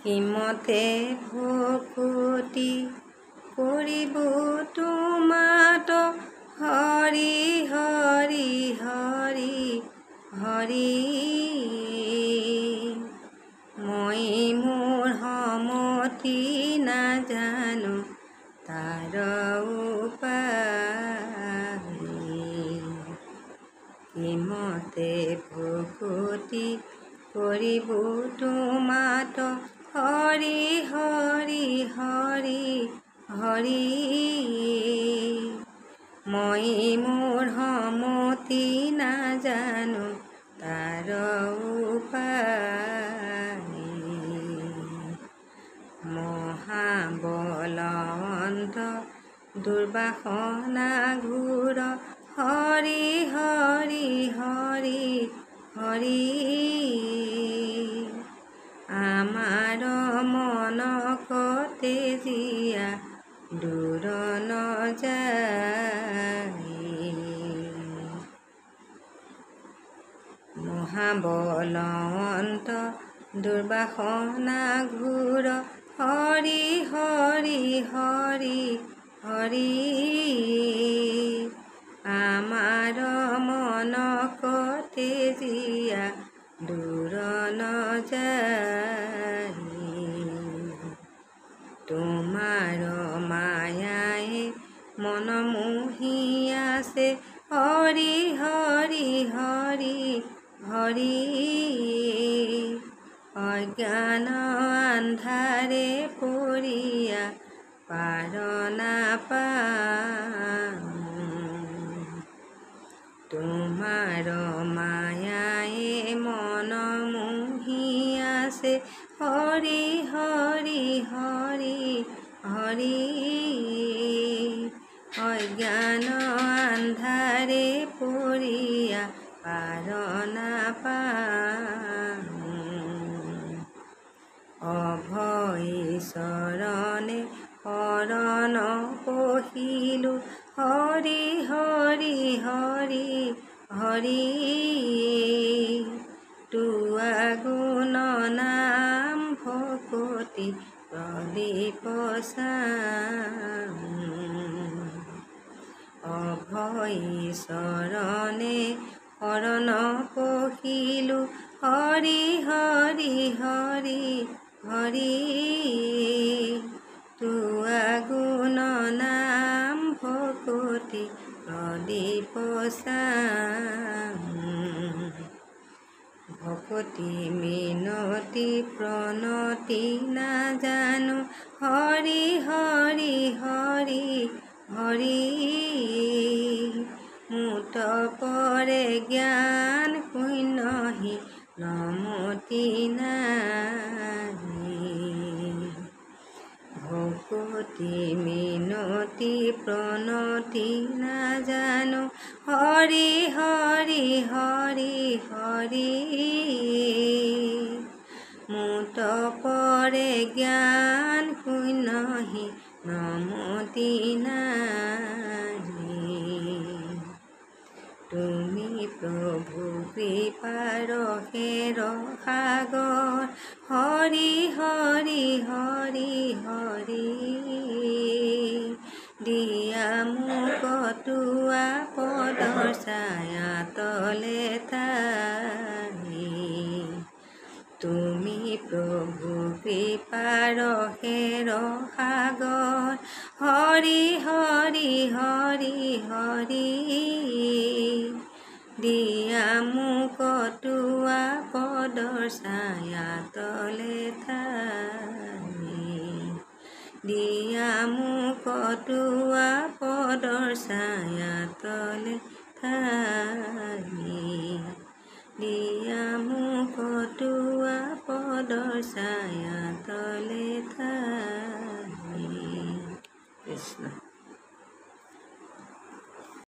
হিমতে ভকুতি কৰিব তোমাত হৰি হৰি হৰি হৰি। মই মোৰ সমতি নাজানো তাৰ উপায়। হিমতে ভকুতি কৰিব তোমাত হৰি হৰি হৰি হৰি। মই মোৰ সমতি নাজানো তাৰ উপায়। মহাবলৱন্ত দুৰ্বাসনা ঘোৰ হৰি হৰি হৰি হৰি। আমাৰ মন কতেজীয়া দূৰ নযায়। মহাবলৱন্ত দুৰ্বাসনা ঘোৰ হৰি হৰি হৰি হৰি। আমাৰ মন কতেজীয়া দূৰ নযায়। তোমাৰ মায়াই মন মোহি আছে হৰি হৰি হৰি হৰি। অজ্ঞান আন্ধাৰে পৰিয়া পাৰ নাপাওঁ। তোমাৰ মায়াই মন মোহি আছে হৰি হৰি হৰি হৰি। অজ্ঞান আন্ধাৰে পৰিয়া পাৰ নাপাওঁ। অভয় চৰণে শৰণ পহিলো হৰি হৰি হৰি হৰি। তোৱা গুণ নাম ভকতি প্ৰদীপ চাওঁ। অভয় চৰণে শৰণ পহিলো হৰি হৰি হৰি হৰি। তোৱা গুণ নাম ভকতি প্ৰদীপ চাওঁ। ভকতি মিনতি প্ৰণতি নাজানো হৰি হৰি হৰি হৰি। মুত পৰে জ্ঞান শূন্যহি নমতি নাহি। ভকতি মিনতি প্ৰণতি নাজানো হৰি হৰি হৰি হৰি। মুত পৰে জ্ঞান শূন্যহি নমতি নাহি। তুমি প্ৰভু কৃপাৰ হেৰ সাগৰ হৰি হৰি হৰি হৰি। দিয়া মোক তোৱা পদৰ ছায়া তলে ঠাই। তুমি প্ৰভু কৃপাৰ হেৰ সাগৰ হৰি হৰি হৰি হৰি। দিয়া মোক তোৱা পদৰ ছায়া তলে ঠাই। দিয়া মোক তোৱা পদৰ ছায়া তলে ঠাই। দিয়া মোক তোৱা পদৰ ছায়া তলে ঠাই। কৃষ্ণ।